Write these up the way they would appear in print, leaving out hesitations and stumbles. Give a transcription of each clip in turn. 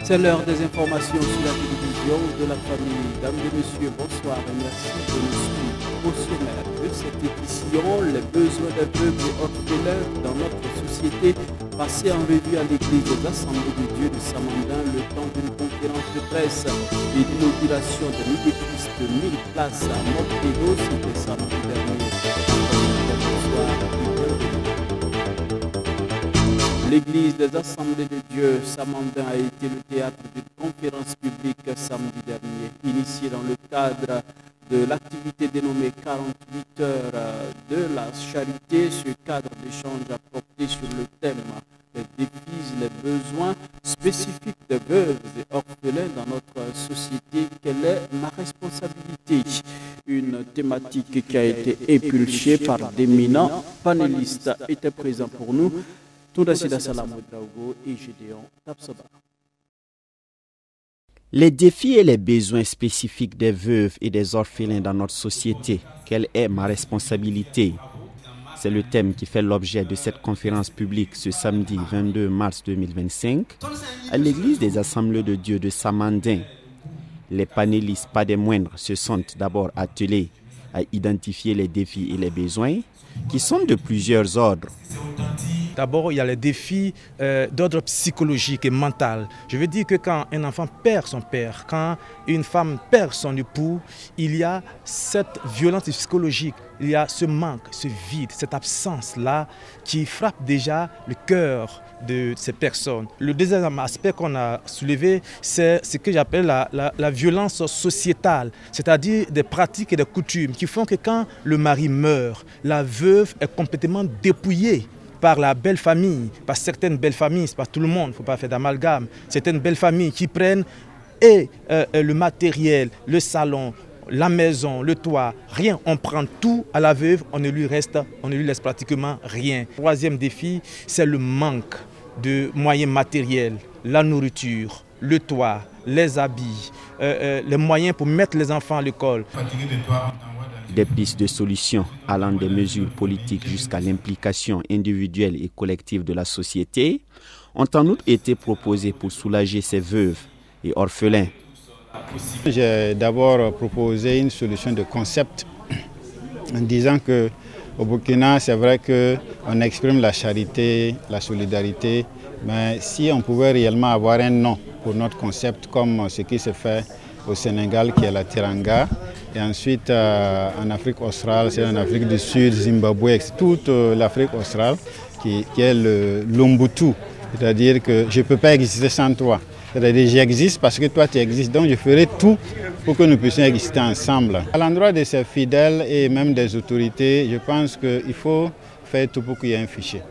C'est l'heure des informations sur la télévision de la famille. Mesdames et messieurs, bonsoir et merci de nous suivre au sommaire de cette édition. Les besoins des peuples et orphelins dans notre société, passés en revue à l'église des Assemblées de Dieu de Samandin, le temps d'une conférence de presse et d'inauguration de l'édifice de 1000 places à Montpellier, c'était samedi dernier. Bonsoir et bienvenue. L'église des Assemblées de Dieu, Samandin, a été le théâtre d'une conférence publique samedi dernier, initiée dans le cadre de l'activité dénommée 48 heures de la charité. Ce cadre d'échange a porté sur le thème des défis, les besoins spécifiques des veuves et orphelins dans notre société. Quelle est ma responsabilité? Une thématique qui a été épulchée par d'éminents panélistes étaient présents pour nous. Toudasida Salamou Draogo et Gédéon Tapsoba. Les défis et les besoins spécifiques des veuves et des orphelins dans notre société. Quelle est ma responsabilité? C'est le thème qui fait l'objet de cette conférence publique ce samedi 22 mars 2025 à l'église des Assemblées de Dieu de Samandin. Les panélistes, pas des moindres, se sont d'abord attelés à identifier les défis et les besoins qui sont de plusieurs ordres. D'abord, il y a les défis d'ordre psychologique et mental. Je veux dire que quand un enfant perd son père, quand une femme perd son époux, il y a cette violence psychologique, il y a ce manque, ce vide, cette absence-là qui frappe déjà le cœur de ces personnes. Le deuxième aspect qu'on a soulevé, c'est ce que j'appelle la violence sociétale, c'est-à-dire des pratiques et des coutumes qui font que quand le mari meurt, la veuve est complètement dépouillée par la belle famille, par certaines belles familles, c'est pas tout le monde, il ne faut pas faire d'amalgame, certaines belles familles qui prennent le matériel, le salon, la maison, le toit, rien, on prend tout à la veuve, on ne lui laisse pratiquement rien. Troisième défi, c'est le manque de moyens matériels, la nourriture, le toit, les habits, les moyens pour mettre les enfants à l'école. Des pistes de solutions allant des mesures politiques jusqu'à l'implication individuelle et collective de la société ont en outre été proposées pour soulager ces veuves et orphelins. J'ai d'abord proposé une solution de concept en disant qu'au Burkina, c'est vrai qu'on exprime la charité, la solidarité, mais si on pouvait réellement avoir un nom pour notre concept comme ce qui se fait au Sénégal qui est la Teranga, et ensuite en Afrique australe, c'est en Afrique du Sud, Zimbabwe, toute l'Afrique australe qui est l'Umbutu, c'est-à-dire que je ne peux pas exister sans toi. C'est-à-dire que j'existe parce que toi tu existes, donc je ferai tout pour que nous puissions exister ensemble. À l'endroit de ces fidèles et même des autorités, je pense qu'il faut faire tout pour qu'il y ait un fichier,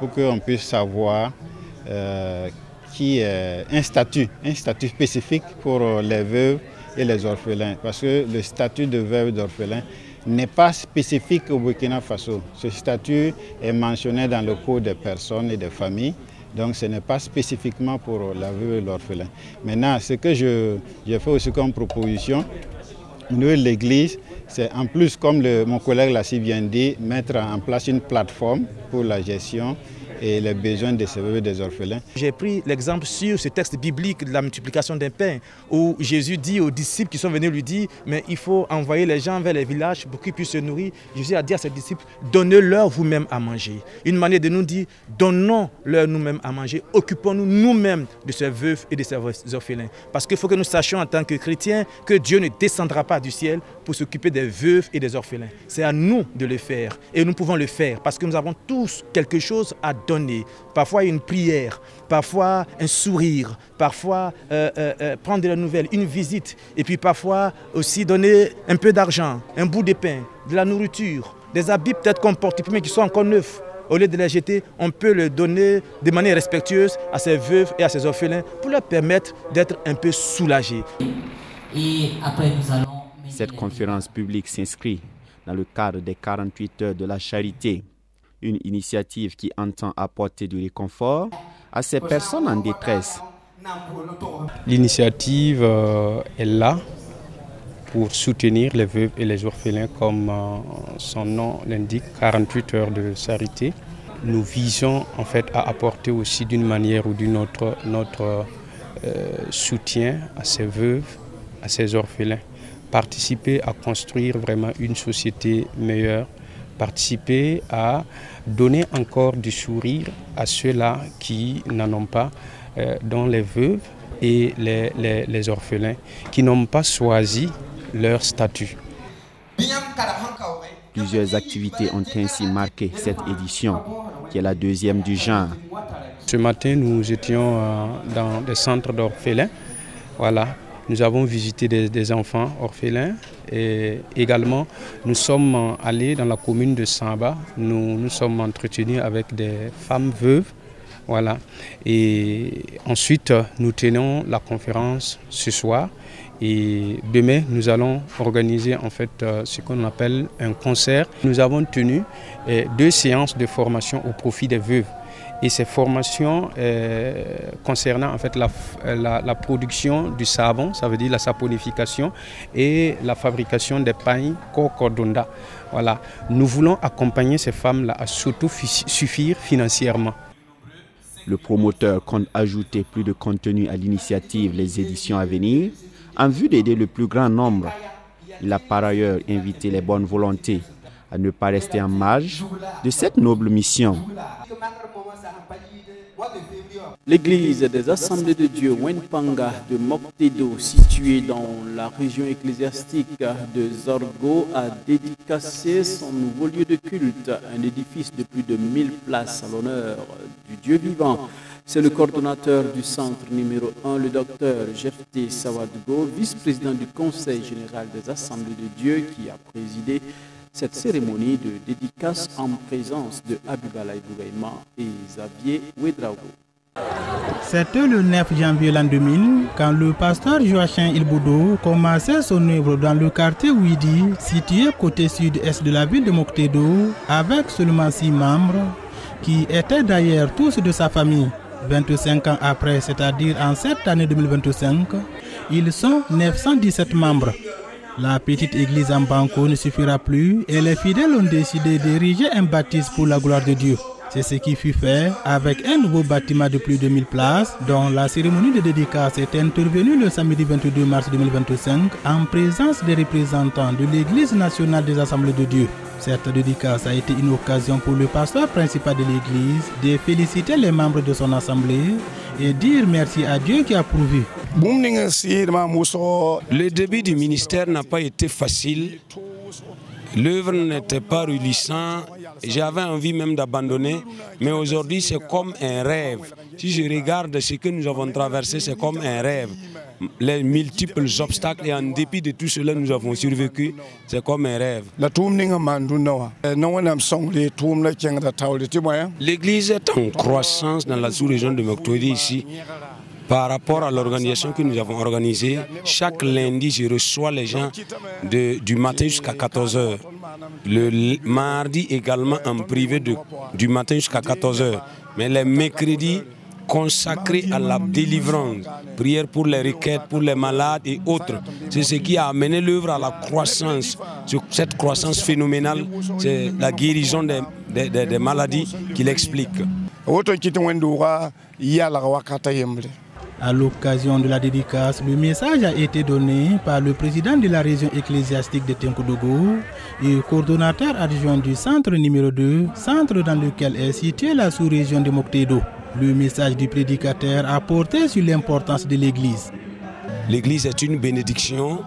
pour qu'on puisse savoir un statut spécifique pour les veuves et les orphelins, parce que le statut de veuve et d'orphelin n'est pas spécifique au Burkina Faso. Ce statut est mentionné dans le code des personnes et des familles, donc ce n'est pas spécifiquement pour la veuve et l'orphelin. Maintenant, ce que j'ai fait aussi comme proposition au niveau de l'Église, c'est en plus, comme mon collègue l'a si bien dit, mettre en place une plateforme pour la gestion et les besoins des veuves et des orphelins. J'ai pris l'exemple sur ce texte biblique de la multiplication d'un pain, où Jésus dit aux disciples qui sont venus lui dire, mais il faut envoyer les gens vers les villages pour qu'ils puissent se nourrir. Jésus a dit à ses disciples, donnez-leur vous-même à manger. Une manière de nous dire, donnons-leur nous-mêmes à manger, occupons-nous nous-mêmes de ces veuves et de ces orphelins. Parce qu'il faut que nous sachions en tant que chrétiens que Dieu ne descendra pas du ciel pour s'occuper des veuves et des orphelins. C'est à nous de le faire et nous pouvons le faire parce que nous avons tous quelque chose à donner. Parfois une prière, parfois un sourire, parfois prendre de la nouvelle, une visite, et puis parfois aussi donner un peu d'argent, un bout de pain, de la nourriture, des habits peut-être qu'on porte mais qui sont encore neufs. Au lieu de les jeter, on peut les donner de manière respectueuse à ces veuves et à ces orphelins pour leur permettre d'être un peu soulagés. Et après, nous allons... Cette conférence publique s'inscrit dans le cadre des 48 heures de la charité, une initiative qui entend apporter du réconfort à ces personnes en détresse. L'initiative est là pour soutenir les veuves et les orphelins, comme son nom l'indique, 48 heures de charité. Nous visons en fait à apporter aussi d'une manière ou d'une autre notre soutien à ces veuves, à ces orphelins. Participer à construire vraiment une société meilleure, participer à donner encore du sourire à ceux-là qui n'en ont pas, dont les veuves et les orphelins, qui n'ont pas choisi leur statut. Plusieurs activités ont ainsi marqué cette édition, qui est la deuxième du genre. Ce matin, nous étions dans des centres d'orphelins. Voilà. Nous avons visité des enfants orphelins et également nous sommes allés dans la commune de Samba. Nous sommes entretenus avec des femmes veuves. Voilà. Et ensuite, nous tenons la conférence ce soir. Et demain, nous allons organiser en fait ce qu'on appelle un concert. Nous avons tenu 2 séances de formation au profit des veuves. Et ces formations concernant en fait la production du savon, ça veut dire la saponification et la fabrication des pailles Kokodonda. Voilà. Nous voulons accompagner ces femmes-là à s'autosuffire financièrement. Le promoteur compte ajouter plus de contenu à l'initiative Les éditions à venir en vue d'aider le plus grand nombre. Il a par ailleurs invité les bonnes volontés à ne pas rester en marge de cette noble mission. L'église des Assemblées de Dieu Wenpanga de Moktedo, située dans la région ecclésiastique de Zorgo, a dédicacé son nouveau lieu de culte, un édifice de plus de 1000 places à l'honneur du Dieu vivant. C'est le coordonnateur du centre numéro 1, le docteur Jefté Sawadgo, vice-président du Conseil général des Assemblées de Dieu, qui a présidé cette cérémonie de dédicace en présence de Abibalaï Bougaïma et Xavier Ouedraogo. C'était le 9 janvier l'an 2000 quand le pasteur Joachim Ilboudo commençait son œuvre dans le quartier Ouidi, situé côté sud-est de la ville de Moktedo, avec seulement 6 membres, qui étaient d'ailleurs tous de sa famille. 25 ans après, c'est-à-dire en cette année 2025, ils sont 917 membres. La petite église en banco ne suffira plus et les fidèles ont décidé d'ériger un baptême pour la gloire de Dieu. C'est ce qui fut fait avec un nouveau bâtiment de plus de 1000 places dont la cérémonie de dédicace est intervenue le samedi 22 mars 2025 en présence des représentants de l'Église nationale des Assemblées de Dieu. Cette dédicace a été une occasion pour le pasteur principal de l'Église de féliciter les membres de son assemblée et dire merci à Dieu qui a pourvu. Le début du ministère n'a pas été facile. L'œuvre n'était pas réjouissante. J'avais envie même d'abandonner. Mais aujourd'hui, c'est comme un rêve. Si je regarde ce que nous avons traversé, c'est comme un rêve. Les multiples obstacles et en dépit de tout cela, nous avons survécu. C'est comme un rêve. L'église est en croissance dans la sous-région de Moktedo ici. Par rapport à l'organisation que nous avons organisée, chaque lundi, je reçois les gens du matin jusqu'à 14 h. Le mardi également en privé du matin jusqu'à 14 h. Mais les mercredis consacrés à la délivrance, prière pour les requêtes, pour les malades et autres. C'est ce qui a amené l'œuvre à la croissance. Cette croissance phénoménale, c'est la guérison des maladies qui l'explique. À l'occasion de la dédicace, le message a été donné par le président de la région ecclésiastique de Tenkodogo et coordonnateur adjoint du centre numéro 2, centre dans lequel est située la sous-région de Moktedo. Le message du prédicateur a porté sur l'importance de l'église. L'église est une bénédiction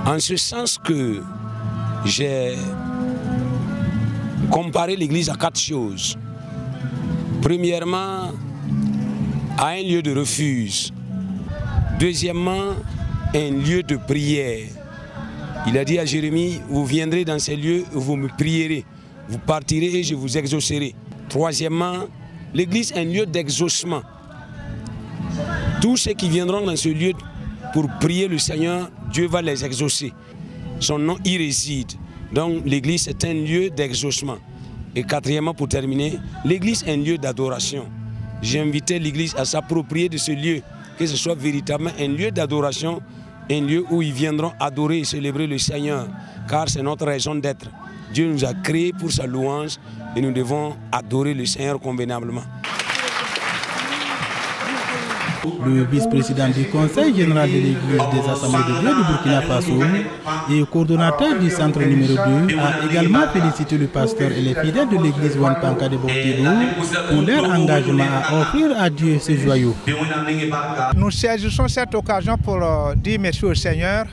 en ce sens que j'ai comparé l'église à 4 choses. Premièrement, à un lieu de refuge. Deuxièmement, un lieu de prière. Il a dit à Jérémie, vous viendrez dans ces lieux où vous me prierez. Vous partirez et je vous exaucerai. Troisièmement, l'église est un lieu d'exaucement. Tous ceux qui viendront dans ce lieu pour prier le Seigneur, Dieu va les exaucer. Son nom y réside. Donc l'église est un lieu d'exaucement. Et quatrièmement, pour terminer, l'église est un lieu d'adoration. J'ai invité l'église à s'approprier de ce lieu, que ce soit véritablement un lieu d'adoration, un lieu où ils viendront adorer et célébrer le Seigneur, car c'est notre raison d'être. Dieu nous a créés pour sa louange et nous devons adorer le Seigneur convenablement. Le vice-président du Conseil général de l'Église des Assemblées de Dieu du Burkina Faso et coordonnateur du centre numéro 2 a également félicité le pasteur et les fidèles de l'Église Wanpanka de Moctédo pour leur engagement à offrir à Dieu ce joyau. Nous saisissons cette occasion pour dire merci au Seigneur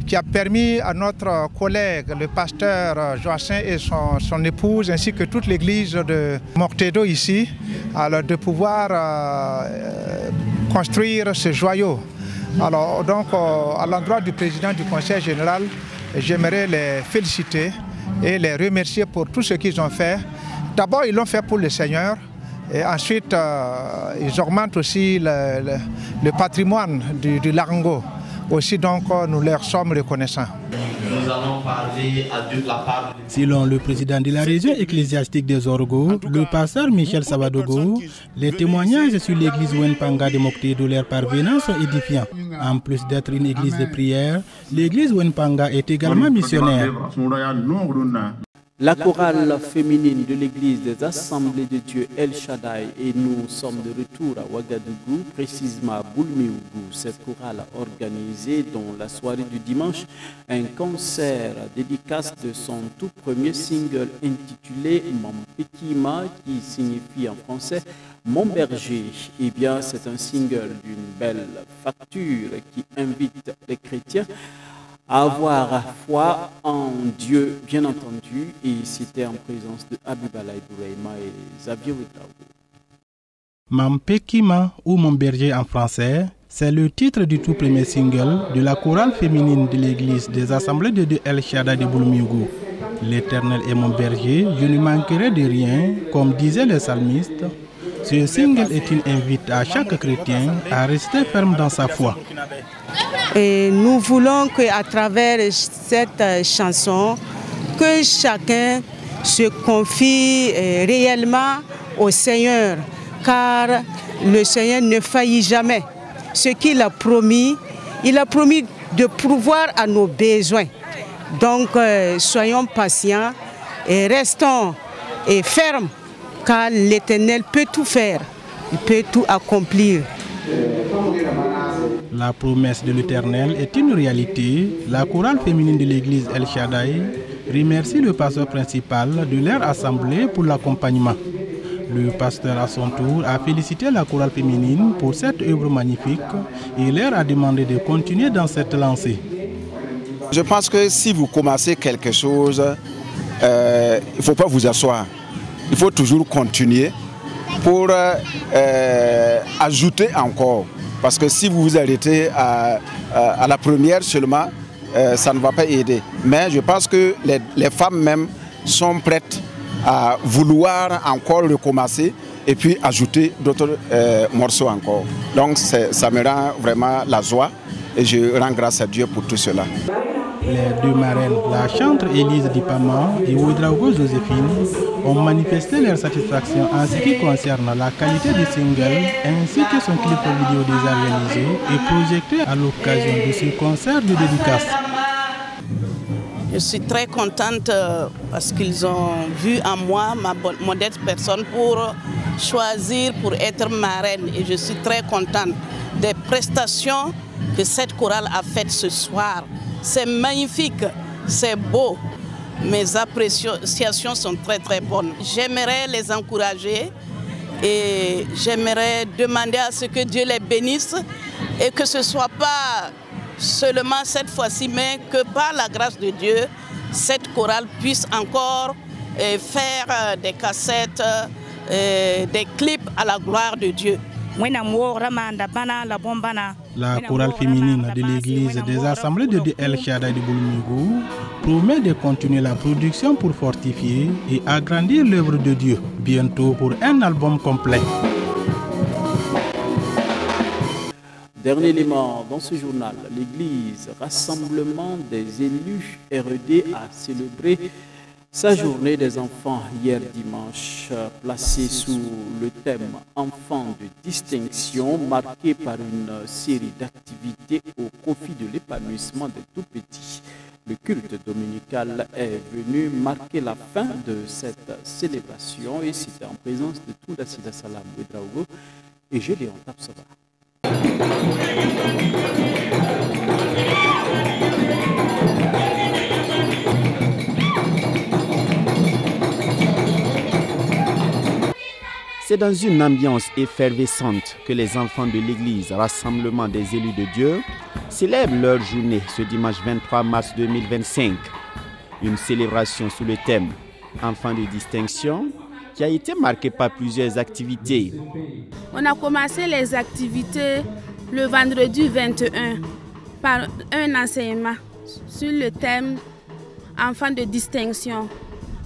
qui a permis à notre collègue, le pasteur Joachim et son épouse, ainsi que toute l'église de Moctédo ici, alors, de pouvoir construire ce joyau. Alors, donc, à l'endroit du président du Conseil général, j'aimerais les féliciter et les remercier pour tout ce qu'ils ont fait. D'abord, ils l'ont fait pour le Seigneur. Et ensuite, ils augmentent aussi le patrimoine du Larango. Aussi, donc, nous leur sommes reconnaissants. Nous allons parler à Dieu de la part. Selon le président de la région ecclésiastique des Orgo, le pasteur Michel Savadogo, les témoignages sur l'église Wanpanka de Moctédo leur parvenant sont édifiants. En plus d'être une église de prière, l'église Wanpanka est également missionnaire. La chorale féminine de l'église des Assemblées de Dieu El Shaddai et nous sommes de retour à Ouagadougou, précisément à Boulméougou. Cette chorale a organisé dans la soirée du dimanche un concert dédicace de son tout premier single intitulé Mampekima, qui signifie en français Mon berger. Eh bien, c'est un single d'une belle facture qui invite les chrétiens à avoir foi en Dieu, bien entendu, et c'était en présence de Abibalaï Bouraïma et Xavier Ouedraogo. Mampekima ou Mon berger en français, c'est le titre du tout premier single de la chorale féminine de l'église des Assemblées de Dieu El Shaddai de Boulméougou. L'Éternel est mon berger, je ne manquerai de rien, comme disaient les psalmistes. Ce single est une invite à chaque chrétien à rester ferme dans sa foi. Et nous voulons qu'à travers cette chanson, que chacun se confie réellement au Seigneur, car le Seigneur ne faillit jamais. Ce qu'il a promis, il a promis de pourvoir à nos besoins. Donc soyons patients et restons fermes, car l'Éternel peut tout faire, il peut tout accomplir. La promesse de l'Éternel est une réalité. La chorale féminine de l'église El Shaddai remercie le pasteur principal de leur assemblée pour l'accompagnement. Le pasteur à son tour a félicité la chorale féminine pour cette œuvre magnifique et leur a demandé de continuer dans cette lancée. Je pense que si vous commencez quelque chose, il ne faut pas vous asseoir. Il faut toujours continuer pour ajouter encore. Parce que si vous vous arrêtez à la première seulement, ça ne va pas aider. Mais je pense que les femmes même sont prêtes à vouloir encore recommencer et puis ajouter d'autres morceaux encore. Donc ça me rend vraiment la joie et je rends grâce à Dieu pour tout cela. Les deux marraines, la chantre Élise Dipama et Ouedraogo Joséphine, ont manifesté leur satisfaction en ce qui concerne la qualité du single ainsi que son clip vidéo déjà réalisé et projeté à l'occasion de ce concert de dédicace. Je suis très contente parce qu'ils ont vu en moi ma modeste personne pour choisir pour être marraine et je suis très contente des prestations que cette chorale a faites ce soir. C'est magnifique, c'est beau. Mes appréciations sont très très bonnes. J'aimerais les encourager et j'aimerais demander à ce que Dieu les bénisse et que ce ne soit pas seulement cette fois-ci, mais que par la grâce de Dieu, cette chorale puisse encore faire des cassettes, des clips à la gloire de Dieu. La chorale féminine de l'église des Assemblées de Dieu El Shaddai de Boulméougou promet de continuer la production pour fortifier et agrandir l'œuvre de Dieu, bientôt pour un album complet. Dernier élément dans ce journal, l'église Rassemblement des élus RED a célébré sa journée des enfants hier dimanche, placée sous le thème Enfants de distinction, marquée par une série d'activités au profit de l'épanouissement des tout-petits. Le culte dominical est venu marquer la fin de cette célébration et c'était en présence de Touda Sida Salam Ouedraogo et Gédéon Tapsova. C'est dans une ambiance effervescente que les enfants de l'Église Rassemblement des élus de Dieu célèbrent leur journée ce dimanche 23 mars 2025. Une célébration sous le thème « Enfants de distinction » qui a été marquée par plusieurs activités. On a commencé les activités le vendredi 21 par un enseignement sur le thème « Enfants de distinction ».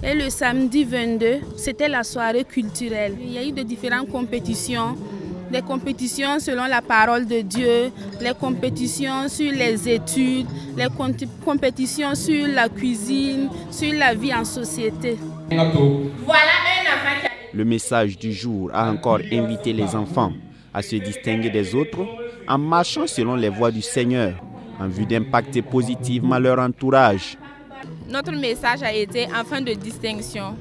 Et le samedi 22, c'était la soirée culturelle. Il y a eu de différentes compétitions, des compétitions selon la parole de Dieu, les compétitions sur les études, les compétitions sur la cuisine, sur la vie en société. Voilà un enfant. Le message du jour a encore invité les enfants à se distinguer des autres en marchant selon les voies du Seigneur, en vue d'impacter positivement leur entourage. Notre message a été enfant de distinction.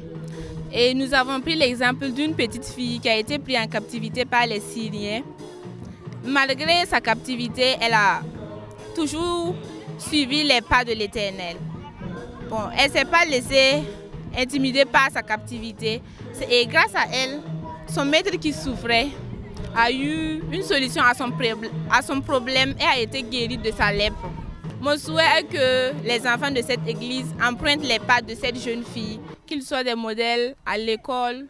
Et nous avons pris l'exemple d'une petite fille qui a été prise en captivité par les Syriens. Malgré sa captivité, elle a toujours suivi les pas de l'Éternel. Bon, elle ne s'est pas laissée intimider par sa captivité. Et grâce à elle, son maître qui souffrait a eu une solution à son problème et a été guéri de sa lèpre. Mon souhait est que les enfants de cette église empruntent les pas de cette jeune fille, qu'ils soient des modèles à l'école,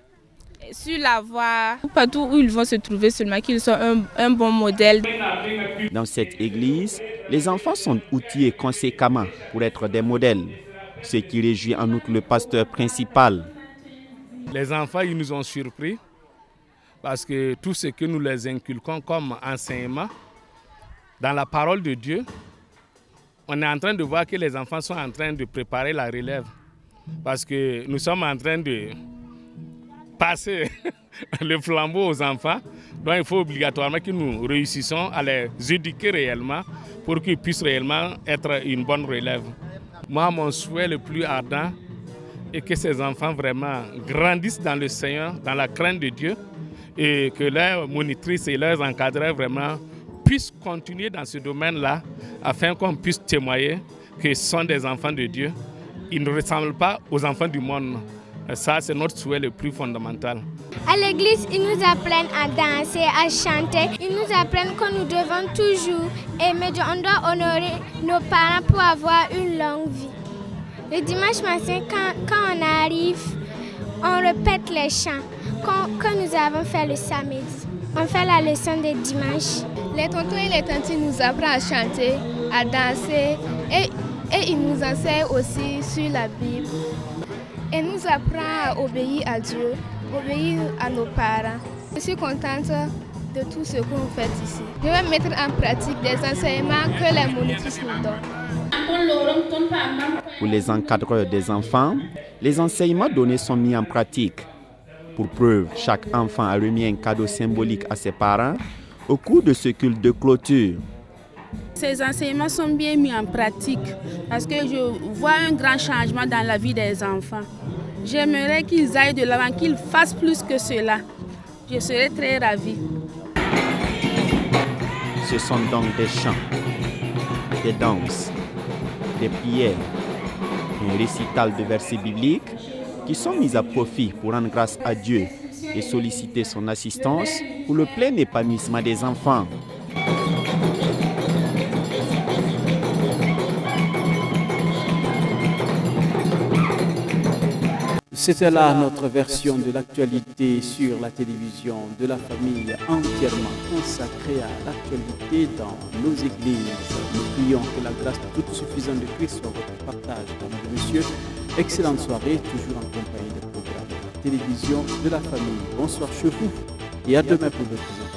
sur la voie, partout où ils vont se trouver seulement, qu'ils soient un bon modèle. Dans cette église, les enfants sont outillés conséquemment pour être des modèles, ce qui réjouit en outre le pasteur principal. Les enfants, ils nous ont surpris parce que tout ce que nous les inculquons comme enseignement dans la parole de Dieu, on est en train de voir que les enfants sont en train de préparer la relève. Parce que nous sommes en train de passer le flambeau aux enfants. Donc il faut obligatoirement que nous réussissions à les éduquer réellement pour qu'ils puissent réellement être une bonne relève. Moi, mon souhait le plus ardent est que ces enfants vraiment grandissent dans le Seigneur, dans la crainte de Dieu, et que leurs monitrices et leurs encadreurs vraiment puissent continuer dans ce domaine-là, afin qu'on puisse témoigner que ce sont des enfants de Dieu. Ils ne ressemblent pas aux enfants du monde. Ça, c'est notre souhait le plus fondamental. À l'église, ils nous apprennent à danser, à chanter. Ils nous apprennent que nous devons toujours aimer Dieu. On doit honorer nos parents pour avoir une longue vie. Le dimanche matin, quand on arrive, on répète les chants que nous avons fait le samedi. On fait la leçon de dimanche. Les tontons et les tantes nous apprennent à chanter, à danser et ils nous enseignent aussi sur la Bible. Et nous apprennent à obéir à Dieu, obéir à nos parents. Je suis contente de tout ce que vous faites ici. Je vais mettre en pratique des enseignements que les monitrices nous donnent. Pour les encadreurs des enfants, les enseignements donnés sont mis en pratique. Pour preuve, chaque enfant a remis un cadeau symbolique à ses parents au cours de ce culte de clôture. Ces enseignements sont bien mis en pratique parce que je vois un grand changement dans la vie des enfants. J'aimerais qu'ils aillent de l'avant, qu'ils fassent plus que cela. Je serais très ravie. Ce sont donc des chants, des danses, des prières, un récital de versets bibliques qui sont mis à profit pour rendre grâce à Dieu et solliciter son assistance pour le plein épanouissement des enfants. C'était là notre version de l'actualité sur la télévision de la famille entièrement consacrée à l'actualité dans nos églises. Nous prions que la grâce toute suffisante de Christ soit votre partage. Mesdames et messieurs, excellente soirée, toujours en compagnie des programmes de la télévision de la famille. Bonsoir chez vous et à demain pour d'autres émissions.